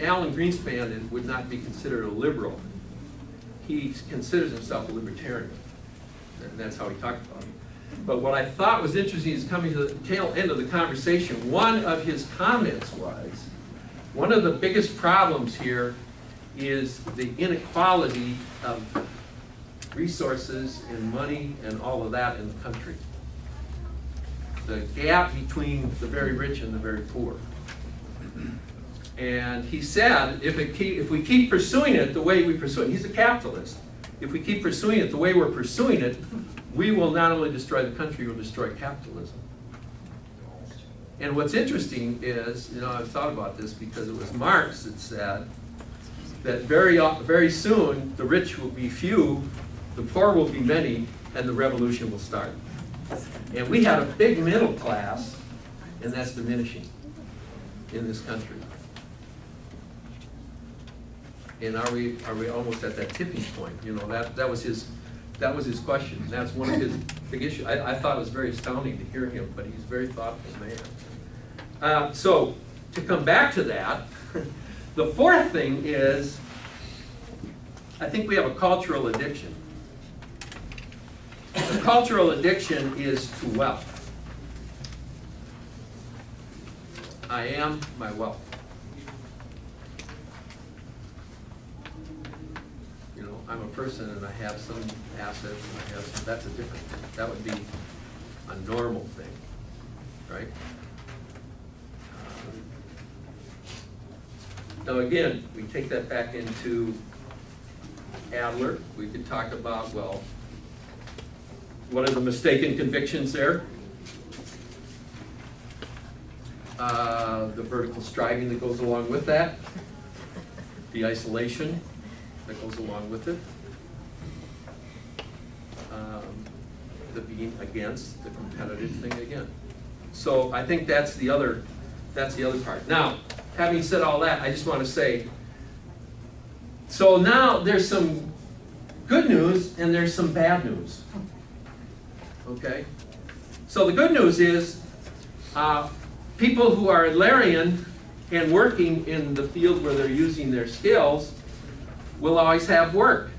Alan Greenspan would not be considered a liberal. He considers himself a libertarian. And that's how he talked about it. But what I thought was interesting is coming to the tail end of the conversation, one of his comments was, one of the biggest problems here is the inequality of resources and money and all of that in the country. The gap between the very rich and the very poor. And he said, if we keep pursuing it the way we pursue it, he's a capitalist, if we keep pursuing it the way we're pursuing it, we will not only destroy the country, we'll destroy capitalism. And what's interesting is, you know, I've thought about this because it was Marx that said that very soon the rich will be few, the poor will be many, and the revolution will start. And we had a big middle class, and that's diminishing in this country. And are we almost at that tipping point? You know, that was his question. That's one of his big issues. I thought it was very astounding to hear him, but he's a very thoughtful man. So to come back to that, the fourth thing is, I think we have a cultural addiction. The cultural addiction is to wealth. I am my wealth. You know, I'm a person and I have some assets and I have some, that's a different thing. That would be a normal thing, right? Now again, we take that back into Adler. We could talk about, well, what are the mistaken convictions there? The vertical striving that goes along with that, the isolation that goes along with it, the being against the competitive thing again. So I think that's the other part. Now, having said all that, I just want to say, so now there's some good news and there's some bad news. Okay? So the good news is people who are Adlerian and working in the field where they're using their skills will always have work.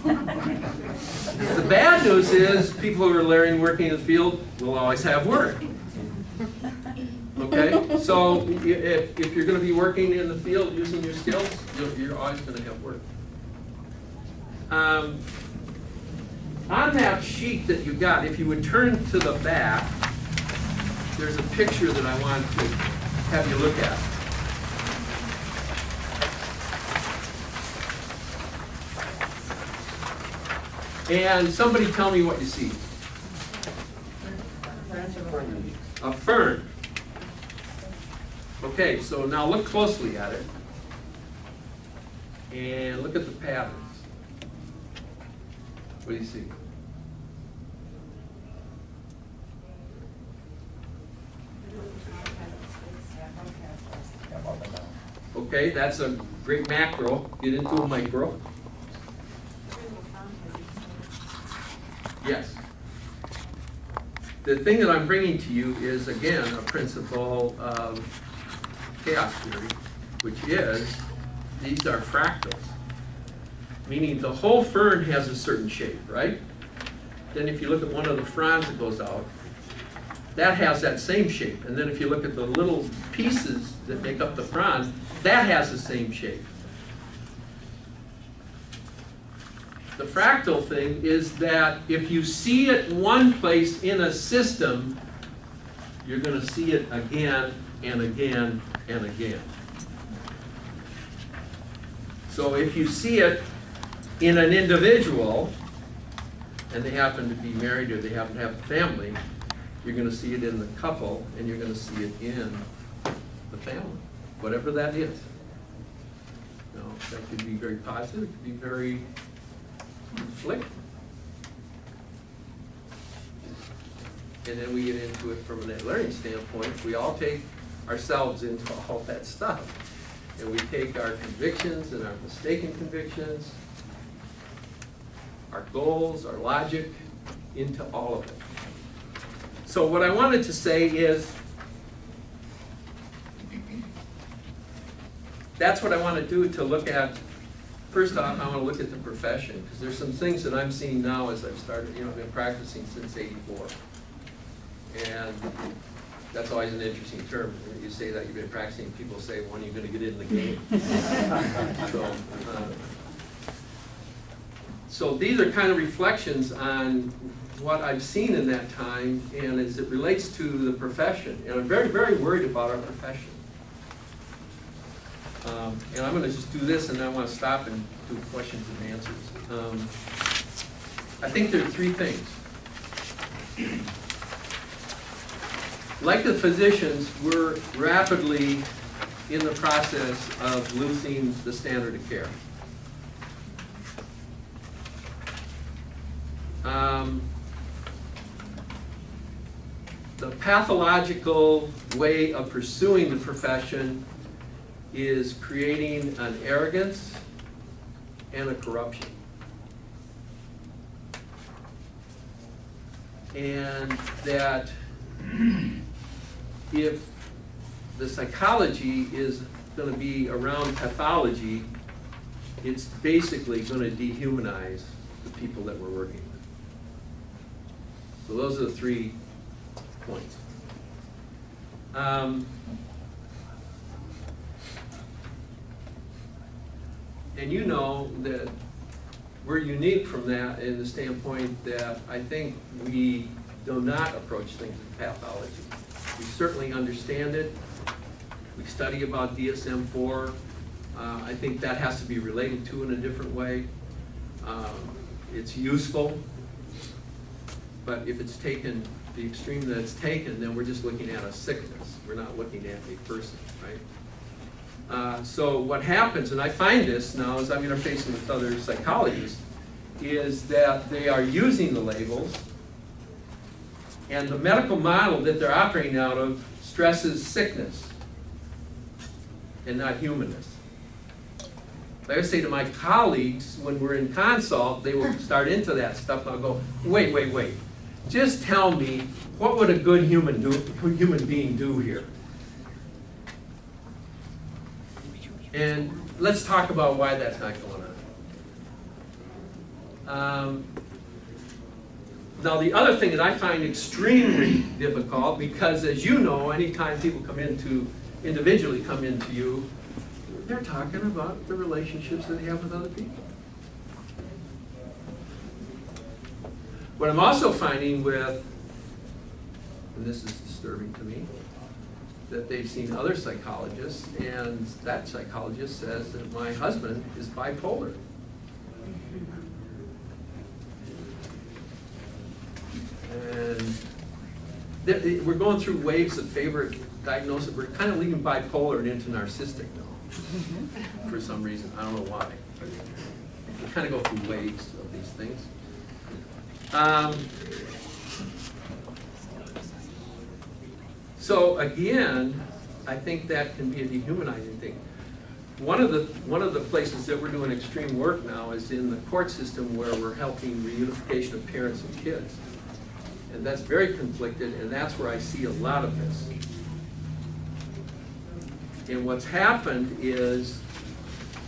The bad news is people who are Adlerian working in the field will always have work. Okay? So if you're going to be working in the field using your skills, you're always going to have work. On that sheet that you got, if you would turn to the back, there's a picture that I want to have you look at. And somebody tell me what you see. A fern. Okay, so now look closely at it. And look at the patterns. What do you see? Okay, that's a great macro. Get into a micro. Yes. The thing that I'm bringing to you is, again, a principle of chaos theory, which is, these are fractals. Meaning the whole fern has a certain shape, right? Then if you look at one of the fronds that goes out, that has that same shape. And then if you look at the little pieces that make up the frond, that has the same shape. The fractal thing is that if you see it one place in a system, you're going to see it again and again and again. So if you see it in an individual, and they happen to be married or they happen to have a family, you're going to see it in the couple, and you're going to see it in the family, whatever that is. You know, that could be very positive, it could be very conflicting. And then we get into it from an Adlerian standpoint. We all take ourselves into all that stuff. And we take our convictions and our mistaken convictions, our goals, our logic, into all of it. So what I wanted to say is, that's what I want to do, to look at. First off, I want to look at the profession, because there's some things that I'm seeing now as I've started, I've been practicing since '84. And that's always an interesting term. When you say that you've been practicing, people say, when are you going to get in the game? So these are kind of reflections on what I've seen in that time, and as it relates to the profession. And I'm very, very worried about our profession. And I'm going to just do this, and then I want to stop and do questions and answers. I think there are three things. Like the physicians, we're rapidly in the process of losing the standard of care. The pathological way of pursuing the profession is creating an arrogance and a corruption. And that if the psychology is going to be around pathology, it's basically going to dehumanize the people that we're working with. So those are the 3 points. And you know that we're unique from that in the standpoint that I think we do not approach things as pathology. We certainly understand it. We study about DSM-4. I think that has to be related to in a different way. It's useful, but if it's taken the extreme that it's taken, then we're just looking at a sickness. We're not looking at a person, right? So what happens, and I find this now as I'm interfacing with other psychologists, is that they are using the labels, and the medical model that they're operating out of stresses sickness and not humanness. Like I say to my colleagues when we're in consult, they will start into that stuff, and I'll go, wait. Just tell me, what would a good human being do here? And let's talk about why that's not going on. Now, the other thing that I find extremely difficult, because as you know, anytime people individually come into you, they're talking about the relationships that they have with other people. What I'm also finding with, and this is disturbing to me, that they've seen other psychologists, and that psychologist says that my husband is bipolar. And we're going through waves of favorite diagnosis. We're kind of leaving bipolar and into narcissistic now, for some reason. I don't know why. We kind of go through waves of these things. So again, I think that can be a dehumanizing thing. One of the places that we're doing extreme work now is in the court system, where we're helping reunification of parents and kids. And that's very conflicted, and that's where I see a lot of this. And what's happened is,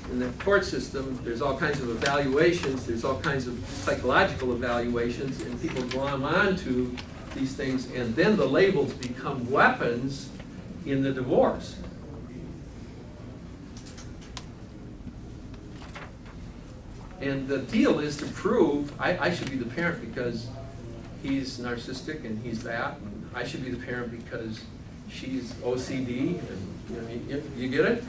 in the court system, there's all kinds of evaluations, there's all kinds of psychological evaluations, and people glom onto these things, and then the labels become weapons in the divorce. And the deal is to prove I should be the parent because he's narcissistic and he's that, and I should be the parent because she's OCD, and you get it?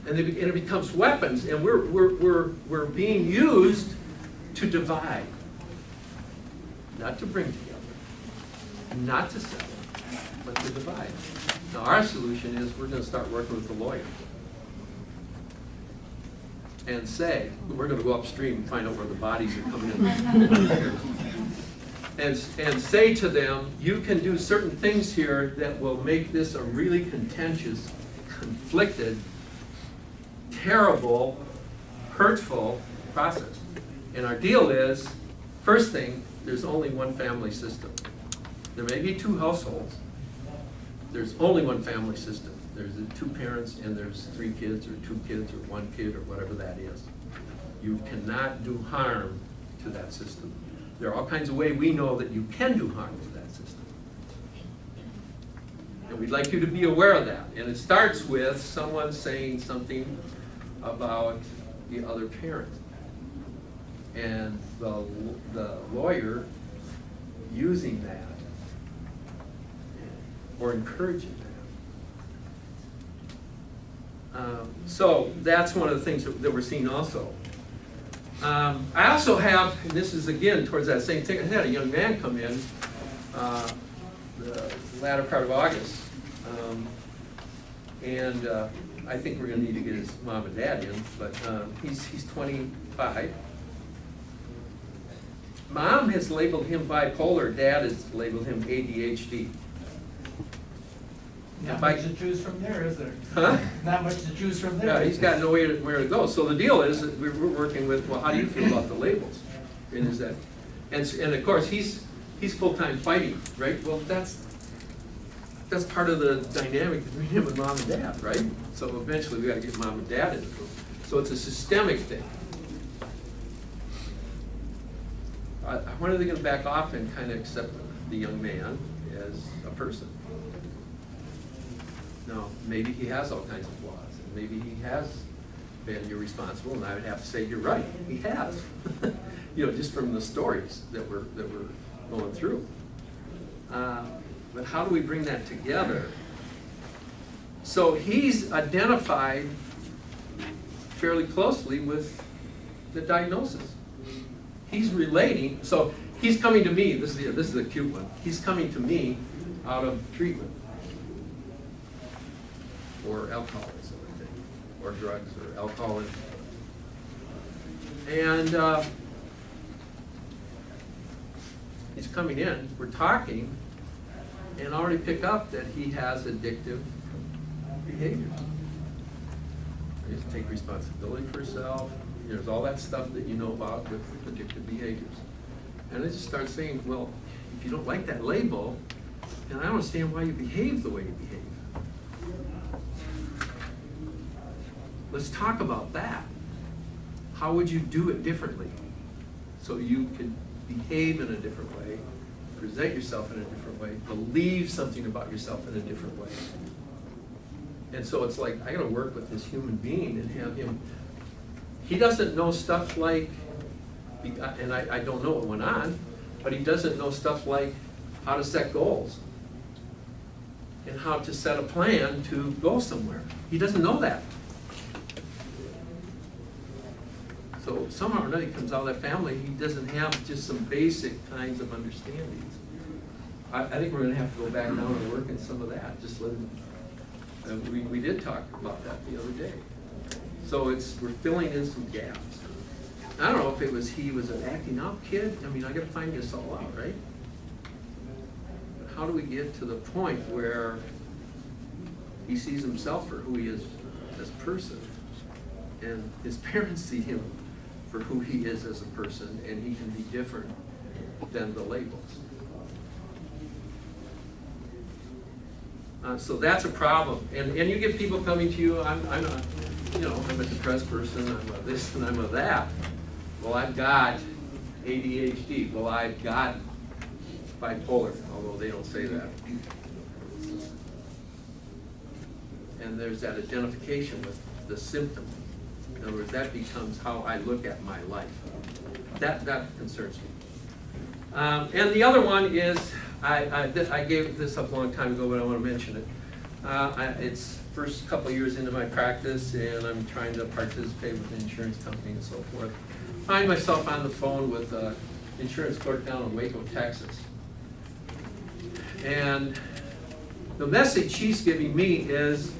And it becomes weapons, and we're being used to divide, not to bring together, not to settle, but to divide. Now our solution is we're going to start working with the lawyer and say, we're going to go upstream and find out where the bodies are coming in. And say to them, you can do certain things here that will make this a really contentious, conflicted, terrible, hurtful process. And our deal is, first thing, there's only one family system. There may be two households. There's only one family system. there's 2 parents and there's 3 kids or 2 kids or 1 kid or whatever that is. You cannot do harm to that system. There are all kinds of ways we know that you can do harm to that system. And we'd like you to be aware of that. And it starts with someone saying something about the other parent. And the lawyer using that or encouraging that. So that's one of the things that we're seeing also. I also have, and this is again towards that same thing, I had a young man come in the latter part of August. And I think we're going to need to get his mom and dad in, but he's 25. Mom has labeled him bipolar, dad has labeled him ADHD. Not much to choose from there, is there? Huh? Not much to choose from there. Yeah, he's got nowhere where to go. So the deal is that we're working with, well, how do you feel about the labels? And is that, and of course he's full-time fighting, right? Well, that's part of the dynamic between him and mom and dad, right? So eventually we got to get mom and dad into it. So it's a systemic thing. When are they going to back off and kind of accept the young man as a person? No, maybe he has all kinds of flaws, and maybe he has been irresponsible, and I would have to say you're right, he has. You know, just from the stories that we're going through. But how do we bring that together? So he's identified fairly closely with the diagnosis. He's relating, so he's coming to me, this is a cute one, he's coming to me out of treatment. Or alcoholism, I think, or drugs, or alcohol. And he's coming in, we're talking, and already pick up that he has addictive behavior. He has to take responsibility for himself. There's all that stuff that you know about with addictive behaviors. And I just start saying, well, if you don't like that label, then I don't understand why you behave the way you behave. Let's talk about that. How would you do it differently so you could behave in a different way, present yourself in a different way, believe something about yourself in a different way? And so it's like, I gotta work with this human being and have him, he doesn't know stuff like, and I don't know what went on, but he doesn't know stuff like how to set goals and how to set a plan to go somewhere. He doesn't know that. So somehow or another he comes out of that family, he doesn't have just some basic kinds of understandings. I think we're going to have to go back down and work in some of that. Just let him, we did talk about that the other day. So we're filling in some gaps. I don't know if he was an acting out kid. I mean, I got to find this all out, right? But how do we get to the point where he sees himself for who he is as a person, and his parents see him for who he is as a person, and he can be different than the labels. So that's a problem, and you get people coming to you. I'm a depressed person. I'm a this and I'm a that. Well, I've got ADHD. Well, I've got bipolar, although they don't say that. And there's that identification with the symptom. In other words, that becomes how I look at my life. That concerns me. And the other one is, I gave this up a long time ago, but I want to mention it. It's first couple of years into my practice, and I'm trying to participate with an insurance company and so forth. Find myself on the phone with an insurance clerk down in Waco, Texas. And the message she's giving me is,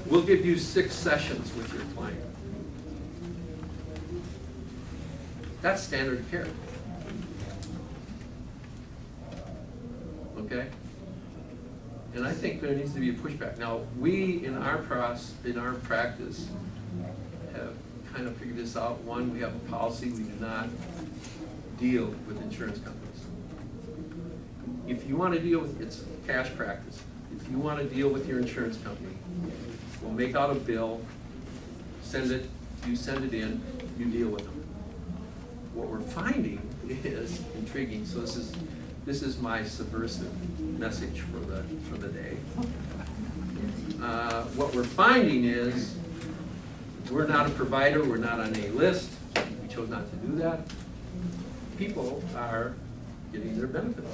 we'll give you 6 sessions with your client. That's standard of care. Okay? And I think there needs to be a pushback. Now, we in our practice have kind of figured this out. One, we have a policy. We do not deal with insurance companies. If you want to deal with, it's cash practice. if you want to deal with your insurance company, we'll make out a bill, send it, you send it in, you deal with them. What we're finding is intriguing. So this is my subversive message for the day. What we're finding is we're not a provider, we're not on a list. We chose not to do that. People are getting their benefits.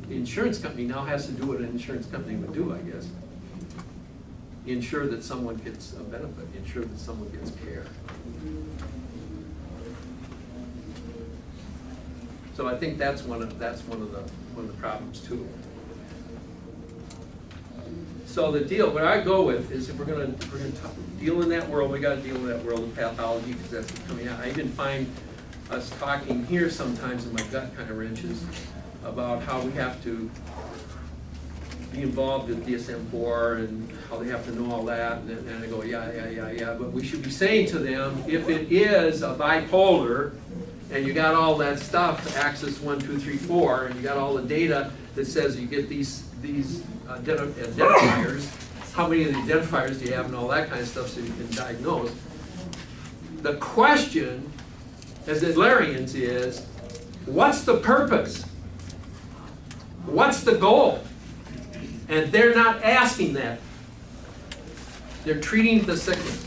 The insurance company now has to do what an insurance company would do, I guess. Ensure that someone gets a benefit, ensure that someone gets care. So I think that's one of the problems too. So the deal, what I go with is if we're going to deal in that world, we got to deal in that world of pathology because that's what's coming out. I even find us talking here sometimes, and my gut kind of wrenches about how we have to be involved with DSM-4 and how they have to know all that, and I go, yeah, but we should be saying to them, if it is a bipolar, and you got all that stuff, axis 1, 2, 3, 4, and you got all the data that says you get these identifiers, how many of the identifiers do you have and all that kind of stuff so you can diagnose. The question as Adlerians is, what's the purpose? What's the goal? And they're not asking that. They're treating the sickness.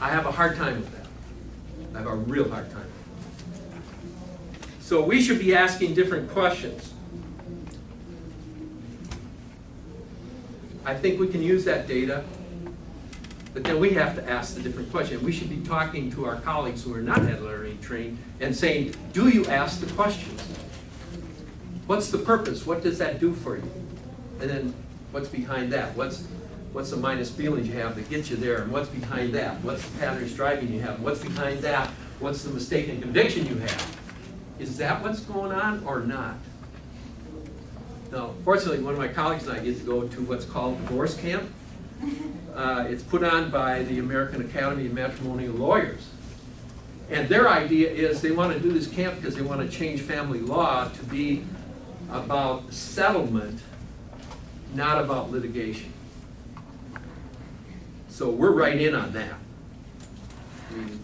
I have a hard time with that. I have a real hard time. So we should be asking different questions. I think we can use that data, but then we have to ask the different question. We should be talking to our colleagues who are not Adlerian trained and saying, do you ask the questions? What's the purpose? What does that do for you? And then what's behind that? What's the minus feelings you have that gets you there? And what's behind that? What's the pattern striving you have? What's behind that? What's the mistaken conviction you have? Is that what's going on or not? Now, fortunately, one of my colleagues and I get to go to what's called divorce camp. It's put on by the American Academy of Matrimonial Lawyers. And their idea is they want to do this camp because they want to change family law to be about settlement, not about litigation. So we're right in on that. I mean,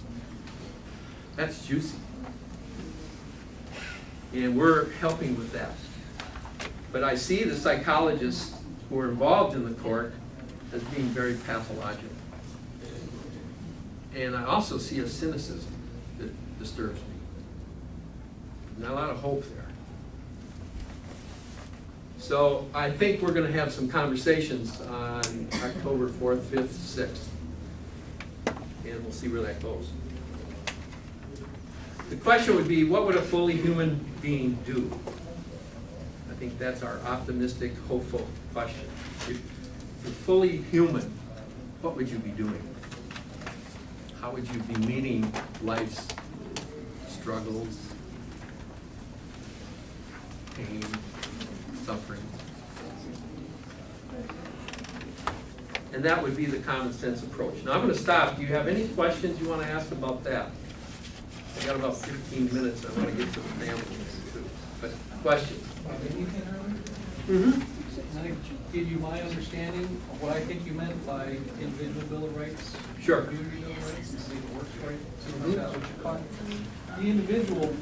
that's juicy. And we're helping with that. But I see the psychologists who are involved in the court as being very pathological. And I also see a cynicism that disturbs me. Not a lot of hope there. So I think we're going to have some conversations on October 4th, 5th, 6th. And we'll see where that goes. The question would be, what would a fully human being do? I think that's our optimistic, hopeful question. If you're fully human, what would you be doing? How would you be meeting life's struggles, pain, suffering? And that would be the common sense approach. Now I'm going to stop. Do you have any questions you want to ask about that? I got about 15 minutes. I want to get to the families too. But questions? I give you my understanding of what I think you meant by individual Bill of Rights. Sure. Community Bill of Rights, the state works right. That's what you call it. The individual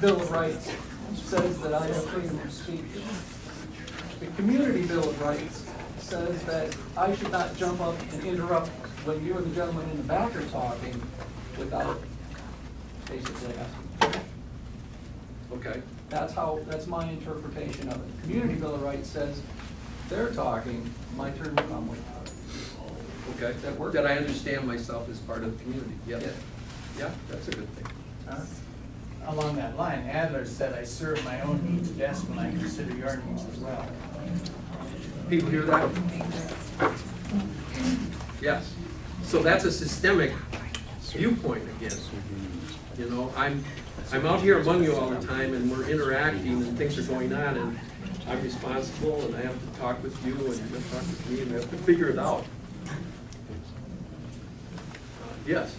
Bill of Rights says that I have freedom of speech. The Community Bill of Rights says that I should not jump up and interrupt when you and the gentleman in the back are talking without basically asking. Okay. That's my interpretation of it. The Community Bill of Rights says they're talking, my turn will come with it. Okay. That work? That I understand myself as part of the community. Yes. Yeah. Yeah, that's a good thing. Along that line, Adler said, I serve my own needs best when I consider your needs as well. People hear that? Yes. So that's a systemic viewpoint again. You know, I'm out here among you all the time, and we're interacting, and things are going on, and I'm responsible, and I have to talk with you, and you have to talk with me, and we have to figure it out. Yes?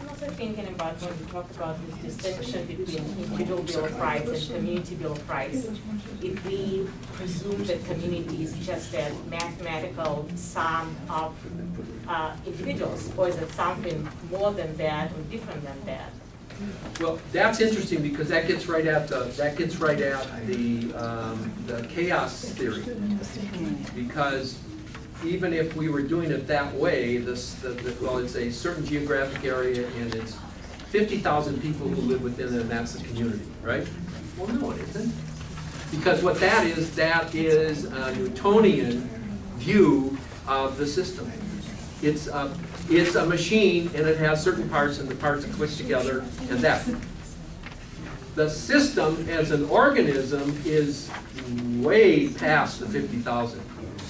Well, also thinking about when we talk about this distinction between individual Bill of Rights and community Bill of Rights. If we presume that community is just a mathematical sum of individuals, or is it something more than that or different than that? Well, that's interesting because that gets right at the chaos theory. Because even if we were doing it that way, well, it's a certain geographic area and it's 50,000 people who live within it, and that's the community, right? Well, no, it isn't. Because what that is a Newtonian view of the system. It's a machine, and it has certain parts, and the parts click together, and that. The system as an organism is way past the 50,000.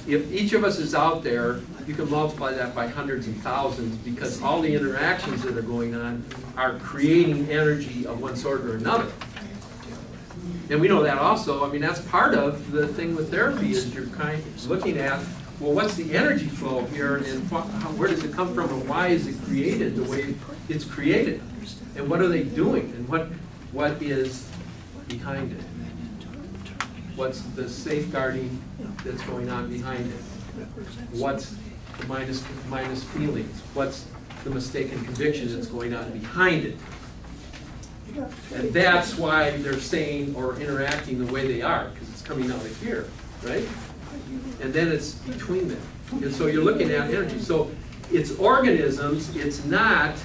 If each of us is out there, you can multiply that by hundreds and thousands, because all the interactions that are going on are creating energy of one sort or another. And we know that also. I mean, that's part of the thing with therapy, is you're kind of looking at, well, what's the energy flow here, and where does it come from, and why is it created the way it's created? And what are they doing, and what is behind it? What's the safeguarding that's going on behind it? What's the minus feelings? What's the mistaken conviction that's going on behind it? And that's why they're saying or interacting the way they are, because it's coming out of here, right? And then it's between them. And so you're looking at energy. So it's organisms, it's not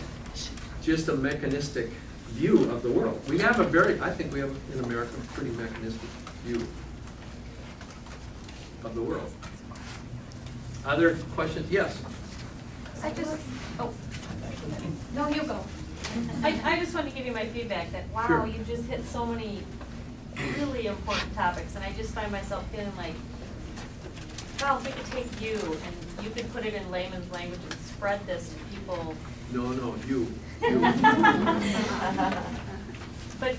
just a mechanistic view of the world. We have I think we have in America a pretty mechanistic view of the world. Other questions? Yes? No, you go. I just want to give you my feedback that, wow, Sure. you just hit so many really important topics, and I just find myself feeling like, wow, if we could take you and you could put it in layman's language and spread this to people. No, you. But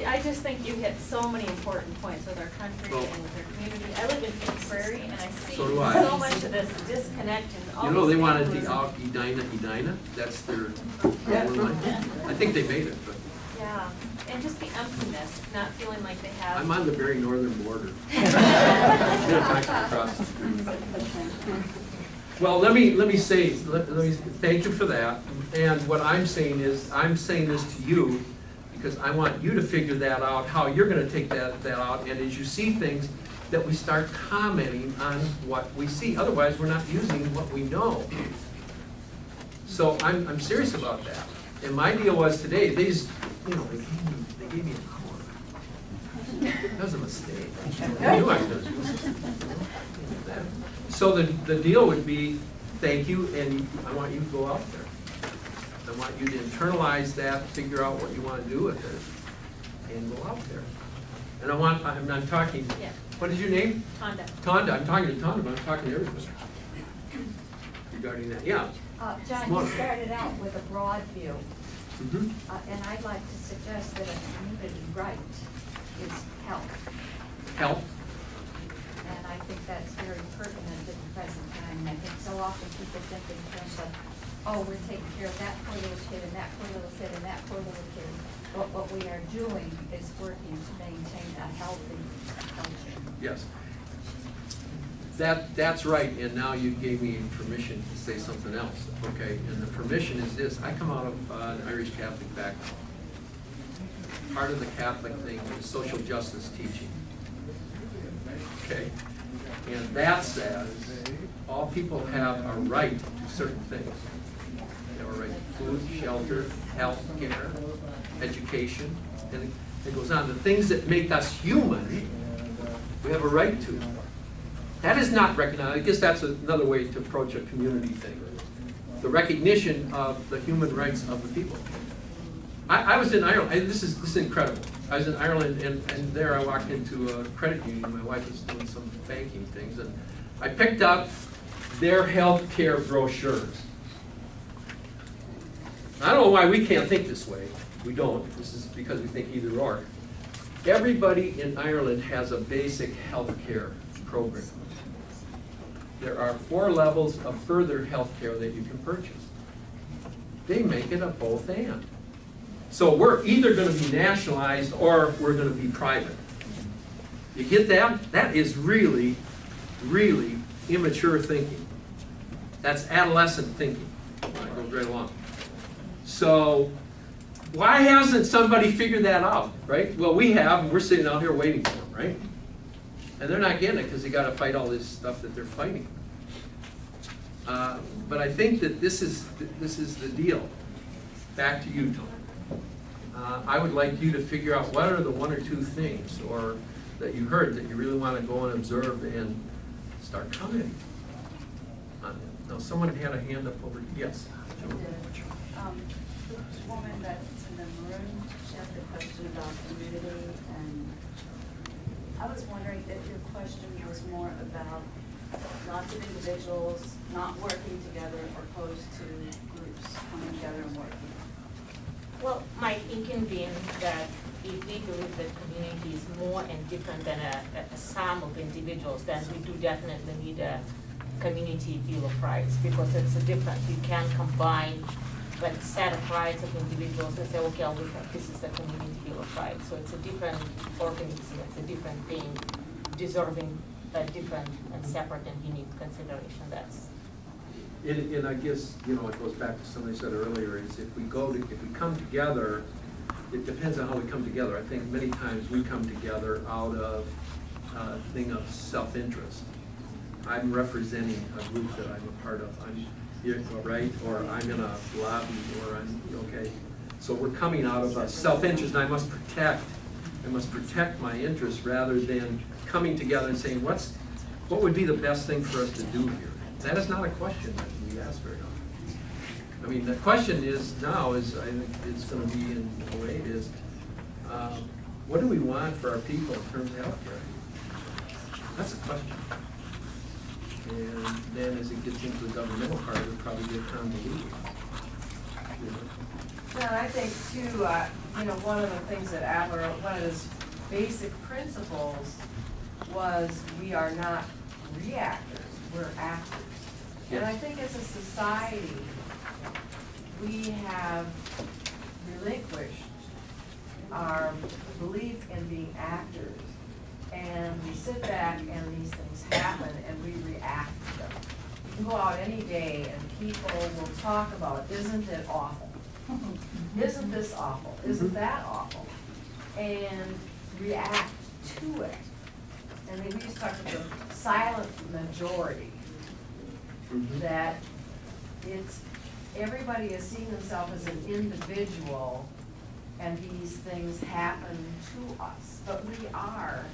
I just think you hit so many important points with our country Well, and with our community. I live in King Prairie, and I see So do I. so much of this disconnect and all You know, these they wanted things. the out Edina. That's their line. I think they made it, but Yeah, and just the emptiness, not feeling like they have. I'm on the very northern border. Across the street. Well, let me say, thank you for that. And what I'm saying is, I'm saying this to you because I want you to figure that out, how you're going to take that out. And as you see things, that we start commenting on what we see. Otherwise, we're not using what we know. So I'm serious about that. And my deal was today, they just, they gave me an hour. That was a mistake. I knew I was going to do that. So the deal would be, thank you, and I want you to go out there. I want you to internalize that, figure out what you want to do with it, and go out there. And I'm talking, Yeah. What is your name? Tonda. Tonda, I'm talking to Tonda, but I'm talking to everybody regarding that. Yeah. John, you started out with a broad view, Mm-hmm. and I'd like to suggest that a community right is health. Help. And I think that's very pertinent at the present time. I think so often people think in terms of, oh, we're taking care of that poor little kid and that poor little kid and that poor little kid. But what we are doing is working to maintain a healthy culture. Yes. That's right, and now you gave me permission to say something else, okay? And the permission is this. I come out of an Irish Catholic background. Part of the Catholic thing is social justice teaching, okay? And that says all people have a right to certain things. They have a right to food, shelter, health care, education, and it goes on. The things that make us human, we have a right to. That is not recognized. I guess that's another way to approach a community thing. The recognition of the human rights of the people. I was in Ireland, and this is incredible. I was in Ireland, and there I walked into a credit union. My wife was doing some banking things, and I picked up their health care brochures. I don't know why we can't think this way. We don't. This is because we think either or. Everybody in Ireland has a basic health care program. There are 4 levels of further health care that you can purchase. They make it a both and. So we're either going to be nationalized or we're going to be private. You get that? That is really, really immature thinking. That's adolescent thinking. It goes right along. So why hasn't somebody figured that out, right? Well, we have, and we're sitting out here waiting for them, right? And they're not getting it because they got to fight all this stuff that they're fighting. But I think that this is the deal. Back to you, Tom. I would like you to figure out what are the one or two things or that you heard that you really want to go and observe and start commenting on it. Now, someone had a hand up over. Yes. The woman that's in the room, she asked a question about community, and I was wondering if your question was more about lots of individuals not working together opposed to groups coming together and working. Well, my thinking being that if we believe that community is more and different than a sum of individuals, then we do definitely need a community bill of rights, because it's a different. You can combine like set of rights of individuals and say, okay, this is the community bill of rights. So it's a different organism, it's a different thing, deserving a different and separate and unique consideration. That's. And I guess, you know, it goes back to something I said earlier, is if we come together, it depends on how we come together. I think many times we come together out of a thing of self-interest. I'm representing a group that I'm a part of. I'm right, or I'm in a lobby, or I'm okay. So we're coming out of a self-interest, and I must protect my interests rather than coming together and saying, what would be the best thing for us to do here? That is not a question that we ask very often. I mean, the question is now is, I think it's going to be in the way it is, what do we want for our people in terms of health care? That's a question. And then as it gets into the governmental part, it'll probably get convoluted. And I think too, you know, one of the things that Adler, one of his basic principles was we are not reactors, we're actors. Yes. And I think as a society, we have relinquished our belief in being actors. And we sit back and these things happen and we react to them. You can go out any day and people will talk about, isn't it awful? Isn't this awful? Isn't that awful? And react to it. And then we used to talk about the silent majority, that it's, everybody is seeing themselves as an individual and these things happen to us, but we are.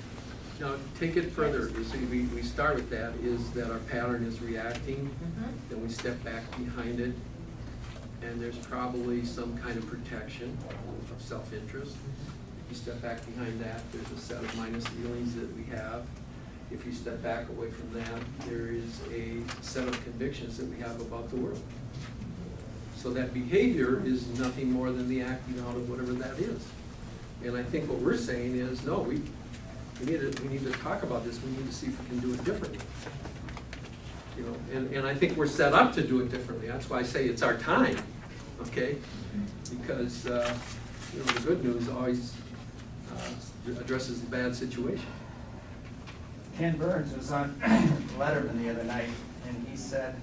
Now, take it further. You see, we start with that, is that our pattern is reacting, then we step back behind it, and there's probably some kind of protection of self-interest. If you step back behind that, there's a set of minus feelings that we have. If you step back away from that, there is a set of convictions that we have about the world. So that behavior is nothing more than the acting out of whatever that is. And I think what we're saying is, no, we need to talk about this. We need to see if we can do it differently. You know, and I think we're set up to do it differently. That's why I say it's our time, okay? Because you know, the good news always addresses the bad situation. Ken Burns was on Letterman the other night, and he said,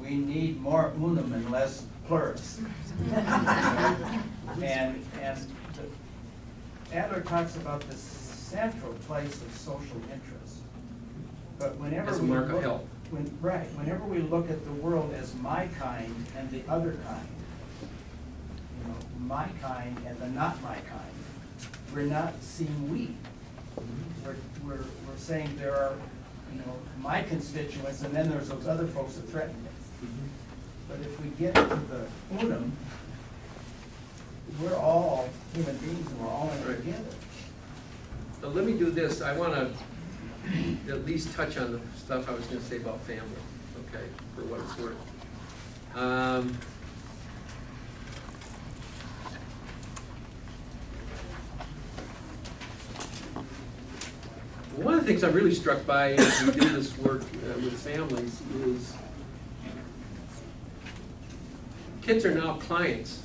we need more unum and less pluribus. and Adler talks about the central place of social interest. But whenever as a we mark look, of help. Whenever we look at the world as my kind and the other kind, you know, my kind and the not my kind, we're not seeing we. We're saying there are, you know, my constituents, and then there's those other folks that threaten me. But if we get to the unum, we're all human beings and we're all in it together. Now let me do this. I want to at least touch on the stuff I was going to say about family, okay, for what it's worth. One of the things I'm really struck by as we do this work with families is, kids are now clients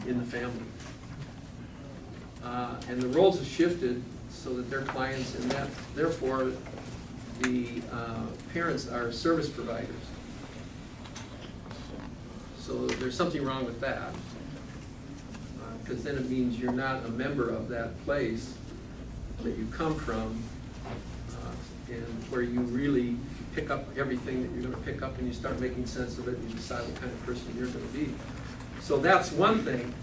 in the family. And the roles have shifted so that they're clients, and that therefore the parents are service providers. So there's something wrong with that, because then it means you're not a member of that place that you come from, and where you really pick up everything that you're going to pick up, and you start making sense of it, and you decide what kind of person you're going to be. So that's one thing.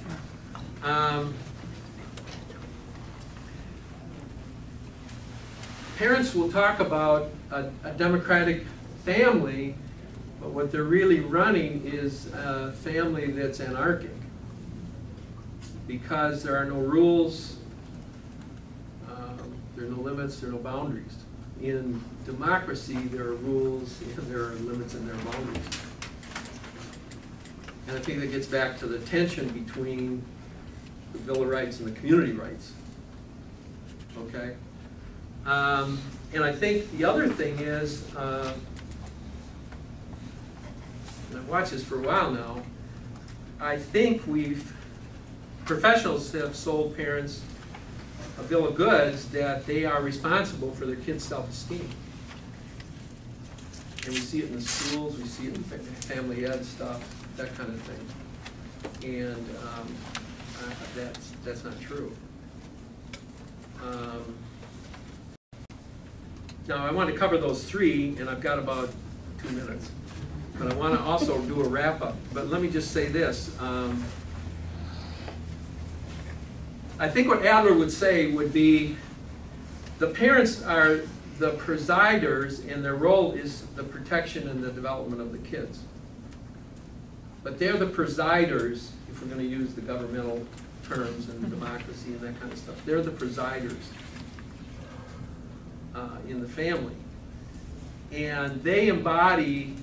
Parents will talk about a democratic family, but what they're really running is a family that's anarchic, because there are no rules, there are no limits, there are no boundaries. In democracy, there are rules, and there are limits and there are boundaries. And I think that gets back to the tension between the Bill of Rights and the community rights. Okay? And I think the other thing is, and I've watched this for a while now, I think professionals have sold parents a bill of goods that they are responsible for their kids' self-esteem. And we see it in the schools, we see it in family ed stuff, that kind of thing. And that's not true. Now, I want to cover those three, and I've got about 2 minutes. But I want to also do a wrap-up. But let me just say this. I think what Adler would say would be the parents are the presiders, and their role is the protection and the development of the kids. But they're the presiders, if we're going to use the governmental terms and democracy and that kind of stuff. They're the presiders in the family. And they embody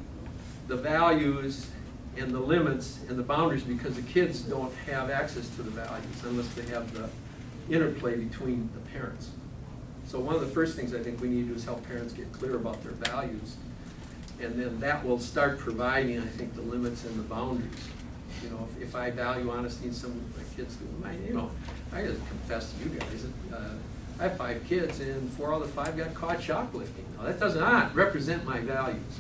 the values and the limits and the boundaries, because the kids don't have access to the values unless they have the interplay between the parents. So one of the first things I think we need to do is help parents get clear about their values, and then that will start providing, I think, the limits and the boundaries. You know, if I value honesty and some of my kids do, I just confess to you guys, I have 5 kids, and 4 out of the 5 got caught shoplifting. Now, that does not represent my values.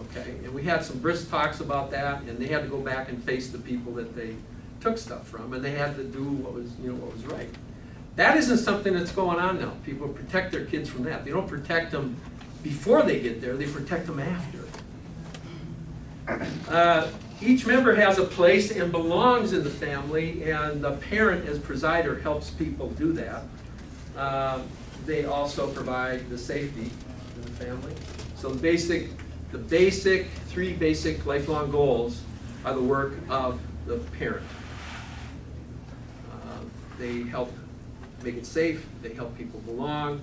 Okay, and we had some brisk talks about that, and they had to go back and face the people that they took stuff from, and they had to do what was, what was right. That isn't something that's going on now. People protect their kids from that. They don't protect them before they get there, they protect them after. Each member has a place and belongs in the family, and the parent as presider helps people do that. They also provide the safety in the family. So the 3 basic lifelong goals are the work of the parent. They help make it safe, they help people belong,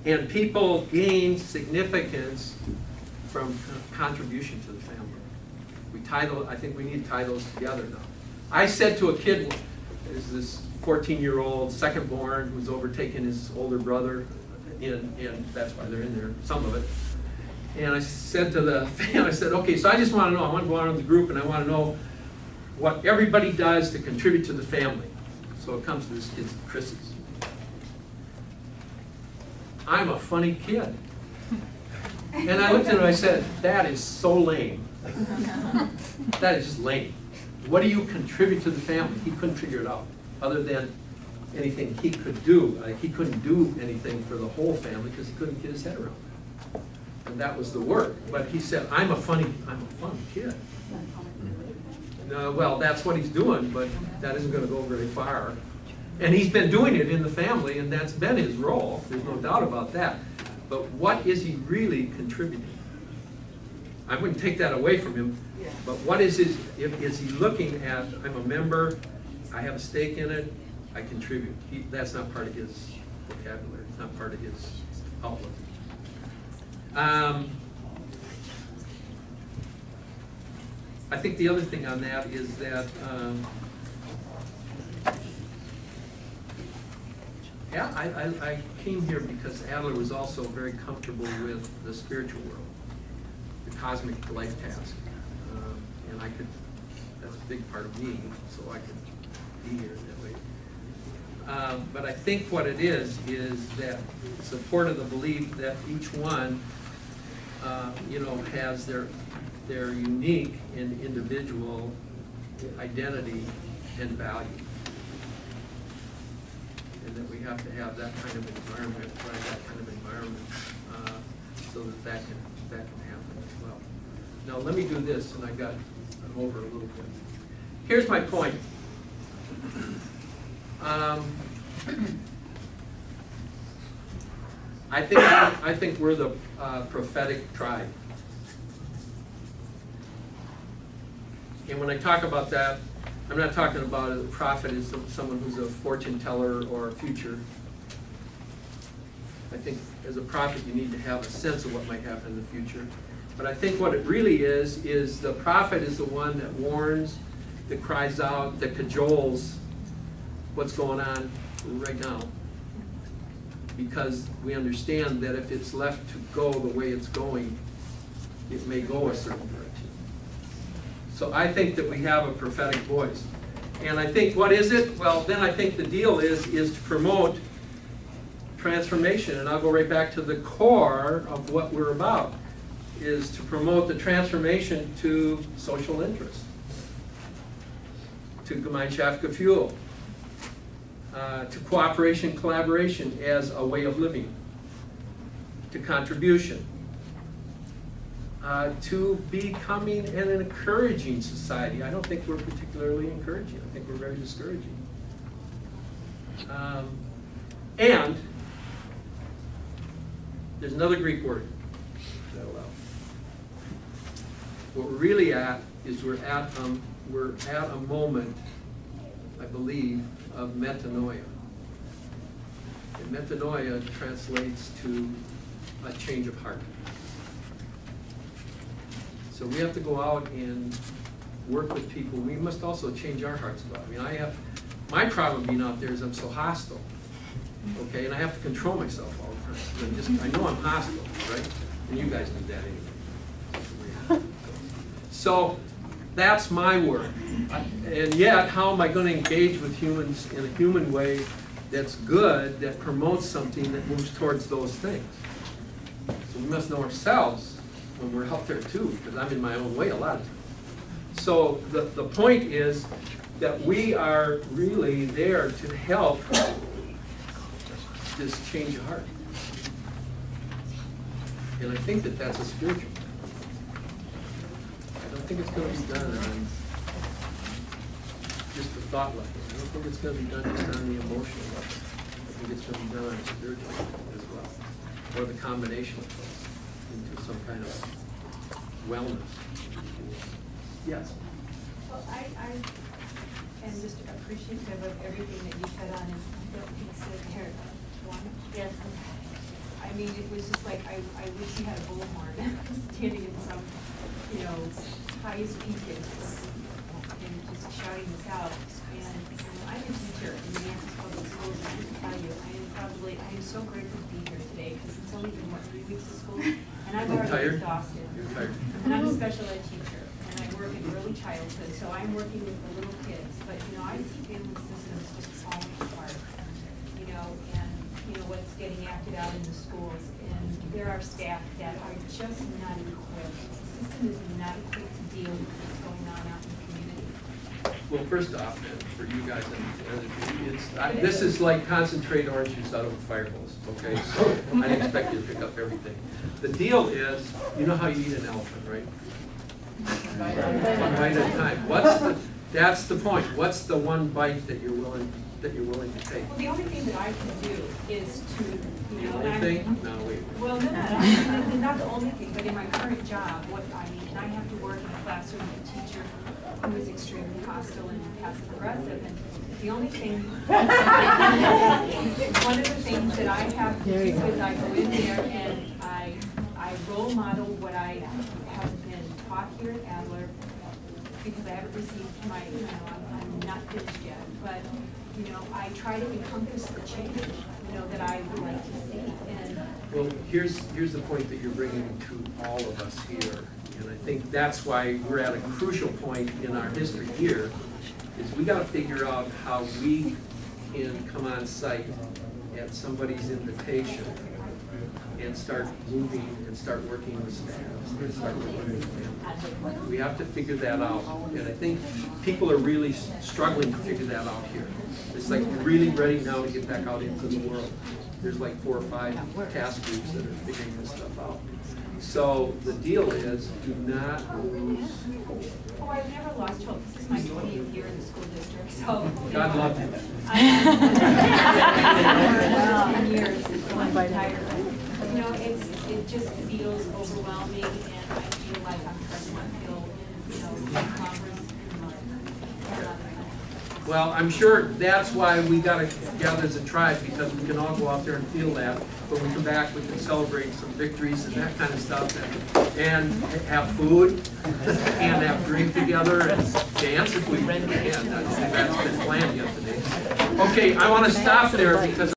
and people gain significance from contribution to the family. I think we need to tie those together now. I said to a kid, there's this 14-year-old second born who's overtaken his older brother, and that's why they're in there, some of it. And I said to the family, I said, okay, so I just want to know, I want to go out in the group, and I want to know what everybody does to contribute to the family. So it comes to this kid, Chris's. I'm a funny kid. And I looked at him and I said, that is so lame. That is just lame. What do you contribute to the family? He couldn't figure it out, other than anything he could do. Like, he couldn't do anything for the whole family because he couldn't get his head around it. And that was the work. But he said, I'm a funny kid. Well, that's what he's doing, but that isn't going to go very far. And he's been doing it in the family, and that's been his role. There's no doubt about that. But what is he really contributing? I wouldn't take that away from him, but what is he looking at, I'm a member, I have a stake in it, I contribute. That's not part of his vocabulary. It's not part of his outlook. I think the other thing on that is that I came here because Adler was also very comfortable with the spiritual world, the cosmic life task. I could, that's a big part of me, so I could be here that way. But I think what it is that support of the belief that each one, has their unique and individual identity and value. And that we have to have that kind of environment, so that can happen as well. Now let me do this, and I'm over a little bit. Here's my point. I think we're the prophetic tribe. And when I talk about that, I'm not talking about a prophet as someone who's a fortune teller or a future. I think as a prophet you need to have a sense of what might happen in the future. But I think what it really is the prophet is the one that warns, that cries out, that cajoles what's going on right now. Because we understand that if it's left to go the way it's going, it may go a certain direction. So I think that we have a prophetic voice. And I think, what is it? Well, then I think the deal is to promote transformation. And I'll go right back to the core of what we're about, is to promote the transformation to social interest, to Gemeinschaftsgefühl, to cooperation, collaboration as a way of living, to contribution, to becoming an encouraging society. I don't think we're particularly encouraging. I think we're very discouraging. And there's another Greek word. What we're really at is we're at a moment, I believe, of metanoia. And metanoia translates to a change of heart. So we have to go out and work with people. We must also change our hearts about it. I mean, my problem being out there is I'm so hostile, okay? And I have to control myself all the time. I know I'm hostile, right? And you guys do that anyway. So that's my work. And yet, how am I going to engage with humans in a human way that's good, that promotes something that moves towards those things? So we must know ourselves when we're out there too, because I'm in my own way a lot of times. So the point is that we are really there to help this change of heart. And I think that that's a spiritual. I don't think it's going to be done on just the thought level. I don't think it's going to be done just on the emotional level. I think it's going to be done on the spiritual level as well, or the combination of those into some kind of wellness. Yes? Well, I am just appreciative of everything that you said on, and I don't think it's here. Yes. I mean, it was just like, I wish you had a bullhorn standing in some, highest peak and just shouting this out. And I'm a teacher in the Minneapolis Public Schools, and I can tell you, I am so grateful to be here today, because it's only been, 3 weeks of school, and I'm already exhausted. You're tired. And I'm a special ed teacher, and I work in early childhood, so I'm working with the little kids. But, I see family systems just falling apart, and, what's getting acted out in the schools. And there are staff that are just not equipped. The system is not equipped to deal with what's going on out in the community. Well, first off, for you guys, this is like concentrate orange juice out of a fire hose, okay? So I didn't expect you to pick up everything. The deal is, you know how you eat an elephant, right? One bite at a time. That's the point. What's the one bite that you're willing to take? Well, the only thing that I can do is to, The only thing? No, wait. Well, no, not the only thing, but in my current job, and I have to work in a classroom with a teacher who is extremely hostile and passive aggressive, and the only thing, one of the things that I have to do is I go in there and I role model what I have been taught here at Adler, because I haven't received my, I'm not finished yet, but, I try to encompass the change, that I would like to see. And well, here's the point that you're bringing to all of us here And I think that's why we're at a crucial point in our history here, is we gotta figure out how we can come on site at somebody's invitation and start moving and start working with staff and start working with families. We have to figure that out. And I think people are really struggling to figure that out here. It's like we're really ready now to get back out into the world. There's like 4 or 5 task groups that are figuring this stuff out. So the deal is, do not lose. Oh, I've never lost hope. This is my 20th year in the school district, so. God love you. Years, I'm tired. You know, it just feels overwhelming, and I feel like I'm trying to feel, you know, progress. Well, I'm sure that's why we got to gather as a tribe, because we can all go out there and feel that. When we come back, we can celebrate some victories and that kind of stuff, and have food, and have drink together, and dance if we can. That's been planned yet today. Okay, I want to stop there because